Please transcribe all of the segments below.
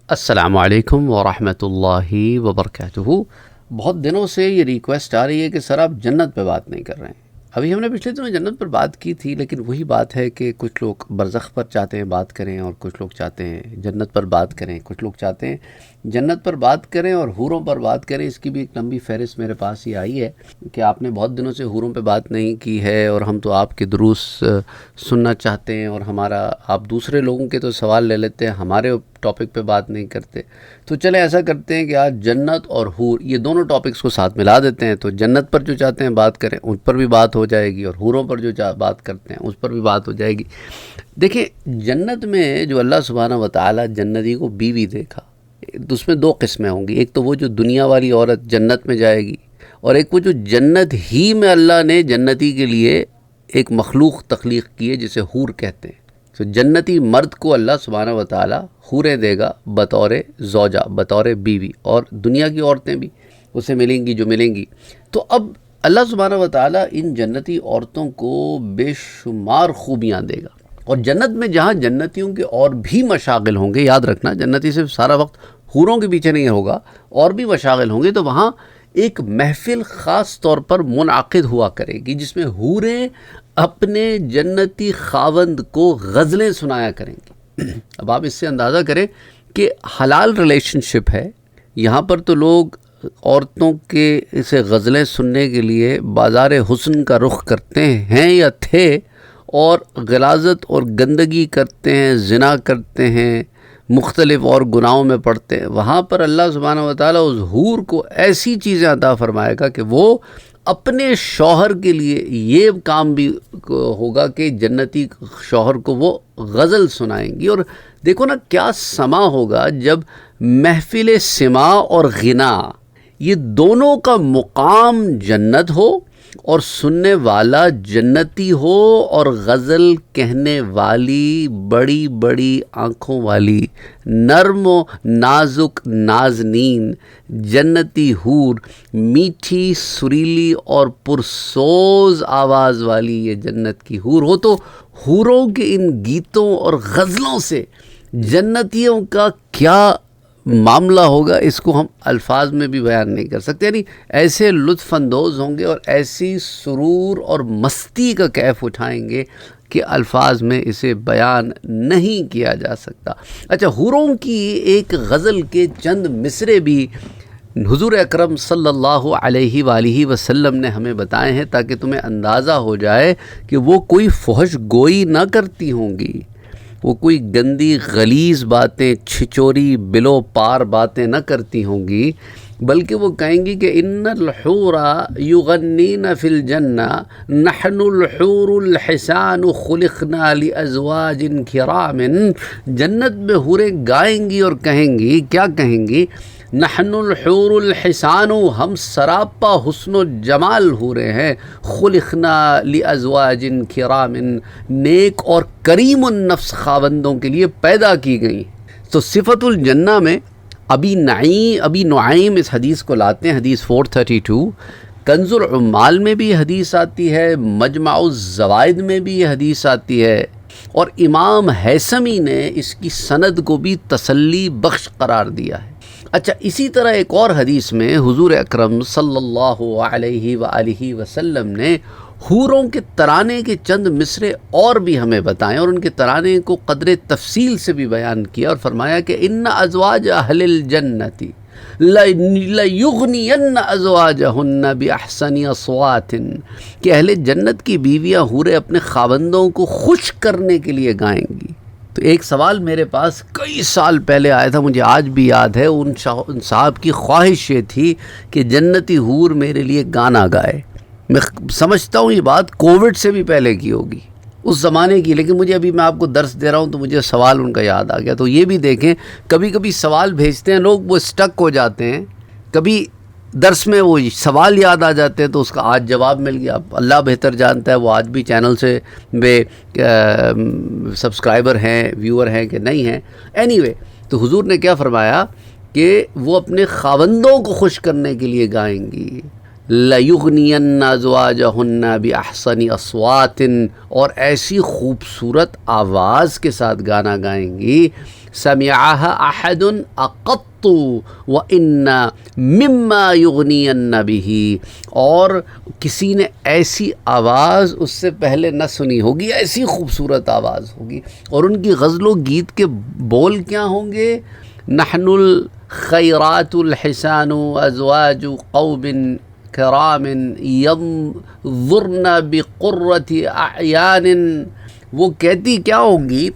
السلام علیکم ورحمۃ اللہ وبرکاتہ۔ بہت دنوں سے یہ ریکویسٹ آ رہی ہے کہ سر آپ جنت پہ بات نہیں کر رہے ہیں۔ ابھی ہم نے پچھلے دنوں جنت پر بات کی تھی، لیکن وہی بات ہے کہ کچھ لوگ برزخ پر چاہتے ہیں بات کریں، اور کچھ لوگ چاہتے ہیں جنت پر بات کریں، کچھ لوگ چاہتے ہیں جنت پر بات کریں اور حوروں پر بات کریں۔ اس کی بھی ایک لمبی فہرست میرے پاس یہ آئی ہے کہ آپ نے بہت دنوں سے حوروں پہ بات نہیں کی ہے، اور ہم تو آپ کے دروس سننا چاہتے ہیں، اور ہمارا آپ دوسرے لوگوں کے تو سوال لے لیتے ہیں، ہمارے ٹاپک پہ بات نہیں کرتے۔ تو چلیں ایسا کرتے ہیں کہ آج جنت اور حور یہ دونوں ٹاپکس کو ساتھ ملا دیتے ہیں، تو جنت پر جو چاہتے ہیں بات کریں ان پر بھی بات ہو جائے گی، اور حوروں پر جو بات کرتے ہیں اس پر بھی بات ہو جائے گی۔ دیکھیں، جنت میں جو اللہ سبحانہ وتعالی جنتی کو بیوی دیکھا، تو اس میں دو قسمیں ہوں گی۔ ایک تو وہ جو دنیا والی عورت جنت میں جائے گی، اور ایک وہ جو جنت ہی میں اللہ نے جنتی کے لیے ایک مخلوق تخلیق کی ہے جسے حور کہتے ہیں۔ تو جنتی مرد کو اللہ سبحانہ وتعالی حوریں دے گا بطور زوجہ، بطور بیوی، اور دنیا کی عورتیں بھی اسے ملیں گی جو ملیں گی۔ تو اب اللہ سبحانہ وتعالی ان جنتی عورتوں کو بے شمار خوبیاں دے گا، اور جنت میں جہاں جنتیوں کے اور بھی مشاغل ہوں گے، یاد رکھنا جنتی صرف سارا وقت حوروں کے پیچھے نہیں ہوگا، اور بھی مشاغل ہوں گے، تو وہاں ایک محفل خاص طور پر منعقد ہوا کرے گی جس میں حوریں اپنے جنتی خاوند کو غزلیں سنایا کریں گی۔ اب آپ اس سے اندازہ کریں کہ حلال ریلیشن شپ ہے، یہاں پر تو لوگ عورتوں کے اسے غزلیں سننے کے لیے بازار حسن کا رخ کرتے ہیں یا تھے، اور غلاظت اور گندگی کرتے ہیں، زنا کرتے ہیں، مختلف اور گناہوں میں پڑتے ہیں۔ وہاں پر اللہ سبحانہ وتعالی اس حور کو ایسی چیزیں عطا فرمائے گا کہ وہ اپنے شوہر کے لیے یہ کام بھی ہوگا کہ جنتی شوہر کو وہ غزل سنائیں گی۔ اور دیکھو نا کیا سما ہوگا جب محفل سما اور غنا یہ دونوں کا مقام جنت ہو، اور سننے والا جنتی ہو، اور غزل کہنے والی بڑی بڑی آنکھوں والی نرم و نازک نازنین جنتی حور، میٹھی سریلی اور پرسوز آواز والی یہ جنت کی حور ہو، تو حوروں کے ان گیتوں اور غزلوں سے جنتیوں کا کیا معاملہ ہوگا، اس کو ہم الفاظ میں بھی بیان نہیں کر سکتے۔ یعنی ایسے لطف اندوز ہوں گے اور ایسی سرور اور مستی کا کیف اٹھائیں گے کہ الفاظ میں اسے بیان نہیں کیا جا سکتا۔ اچھا، حوروں کی ایک غزل کے چند مصرے بھی حضور اکرم صلی اللہ علیہ وآلہ وسلم نے ہمیں بتائے ہیں، تاکہ تمہیں اندازہ ہو جائے کہ وہ کوئی فحش گوئی نہ کرتی ہوں گی، وہ کوئی گندی غلیظ باتیں، چھچوری بلو پار باتیں نہ کرتی ہوں گی، بلکہ وہ کہیں گی کہ ان الحور یغنین فی الجنہ نحن الحور الحسان خلقنا لازواج کرام۔ جنت میں حوریں گائیں گی اور کہیں گی، کیا کہیں گی؟ نحن الحور الحسان، ہم سراپا حسن و جمال حوریں ہیں، خلقنا لازواج کرام، نیک اور کریم النفس خاوندوں کے لیے پیدا کی گئی۔ تو صفت الجنہ میں ابی نعیم اس حدیث کو لاتے ہیں، حدیث 432، کنز العمال میں بھی یہ حدیث آتی ہے، مجمع الزوائد میں بھی یہ حدیث آتی ہے، اور امام ہیثمی نے اس کی سند کو بھی تسلی بخش قرار دیا ہے۔ اچھا، اسی طرح ایک اور حدیث میں حضور اکرم صلی اللہ علیہ وآلہ وسلم نے حوروں کے ترانے کے چند مصرے اور بھی ہمیں بتائیں، اور ان کے ترانے کو قدر تفصیل سے بھی بیان کیا، اور فرمایا کہ ان ازواج اہل الجنت لیغنین ازواجہن باحسن اصوات، کہ اہل جنت کی بیویاں حوریں اپنے خاوندوں کو خوش کرنے کے لیے گائیں گی۔ تو ایک سوال میرے پاس کئی سال پہلے آیا تھا، مجھے آج بھی یاد ہے، ان صاحب کی خواہش یہ تھی کہ جنتی حور میرے لیے گانا گائے۔ میں سمجھتا ہوں یہ بات کووڈ سے بھی پہلے کی ہوگی، اس زمانے کی، لیکن مجھے ابھی میں آپ کو درس دے رہا ہوں تو مجھے سوال ان کا یاد آ گیا۔ تو یہ بھی دیکھیں، کبھی کبھی سوال بھیجتے ہیں لوگ، وہ اسٹک ہو جاتے ہیں، کبھی درس میں وہ سوال یاد آ جاتے ہیں، تو اس کا آج جواب مل گیا۔ اللہ بہتر جانتا ہے وہ آج بھی چینل سے بے سبسکرائبر ہیں، ویور ہیں کہ نہیں ہیں۔ اینی وے، تو حضور نے کیا فرمایا کہ وہ اپنے خاوندوں کو خوش کرنے کے لیے گائیں گی، لَيُغْنِيَنَّ أَزْوَاجَهُنَّ بِأَحْسَنِ أَصْوَاتٍ، اور ایسی خوبصورت آواز کے ساتھ گانا گائیں گی، سمعها احد اقط وان مما یغنین به، اور کسی نے ایسی آواز اس سے پہلے نہ سنی ہوگی، ایسی خوبصورت آواز ہوگی، اور ان کی غزل و گیت کے بول کیا ہوں گے؟ نحن الخیرات الحسان ازواج قوم کرام ینظرن بقرۃ اعیان، وہ کہتی کیا ہوں گی؟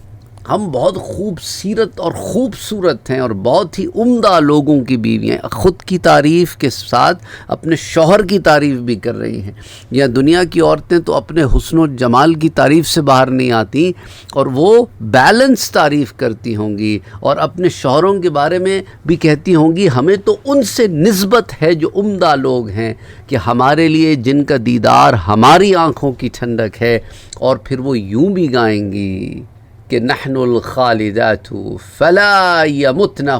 ہم بہت خوبصورت اور خوبصورت ہیں اور بہت ہی عمدہ لوگوں کی بیویاں، خود کی تعریف کے ساتھ اپنے شوہر کی تعریف بھی کر رہی ہیں۔ یا دنیا کی عورتیں تو اپنے حسن و جمال کی تعریف سے باہر نہیں آتی، اور وہ بیلنس تعریف کرتی ہوں گی اور اپنے شوہروں کے بارے میں بھی کہتی ہوں گی ہمیں تو ان سے نسبت ہے جو عمدہ لوگ ہیں، کہ ہمارے لیے جن کا دیدار ہماری آنکھوں کی ٹھنڈک ہے۔ اور پھر وہ یوں بھی گائیں گی کہ نحن الخالدات فلا یمتنہ،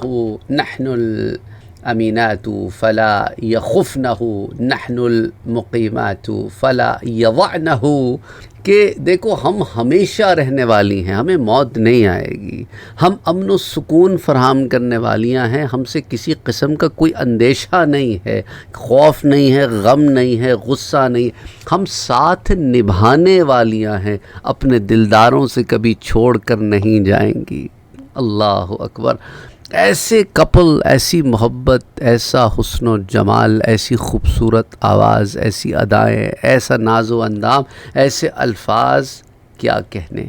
نحن الامینات فلا یخفنہ، نحن المقیمات فلا یضعنہ، کہ دیکھو ہم ہمیشہ رہنے والی ہیں، ہمیں موت نہیں آئے گی، ہم امن و سکون فراہم کرنے والیاں ہیں، ہم سے کسی قسم کا کوئی اندیشہ نہیں ہے، خوف نہیں ہے، غم نہیں ہے، غصہ نہیں، ہم ساتھ نبھانے والیاں ہیں، اپنے دلداروں سے کبھی چھوڑ کر نہیں جائیں گی۔ اللہ اکبر! ایسے کپل، ایسی محبت، ایسا حسن و جمال، ایسی خوبصورت آواز، ایسی ادائیں، ایسا ناز و اندام، ایسے الفاظ، کیا کہنے،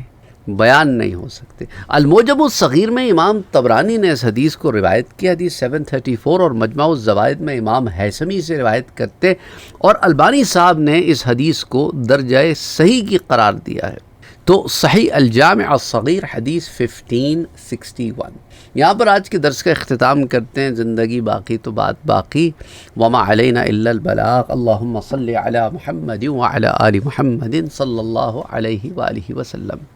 بیان نہیں ہو سکتے۔ المعجم الصغیر میں امام طبرانی نے اس حدیث کو روایت کیا، حدیث 734، اور مجمع الزوائد میں امام حیثمی سے روایت کرتے، اور البانی صاحب نے اس حدیث کو درجہ صحیح کی قرار دیا ہے۔ تو صحیح الجامع الصغیر حدیث 1561۔ یہاں پر آج کے درس کا اختتام کرتے ہیں، زندگی باقی تو بات باقی، وما علینا الا البلاغ، اللہم صلی علی محمد وعلی آل محمد صلی اللہ علیہ وآلہ وسلم۔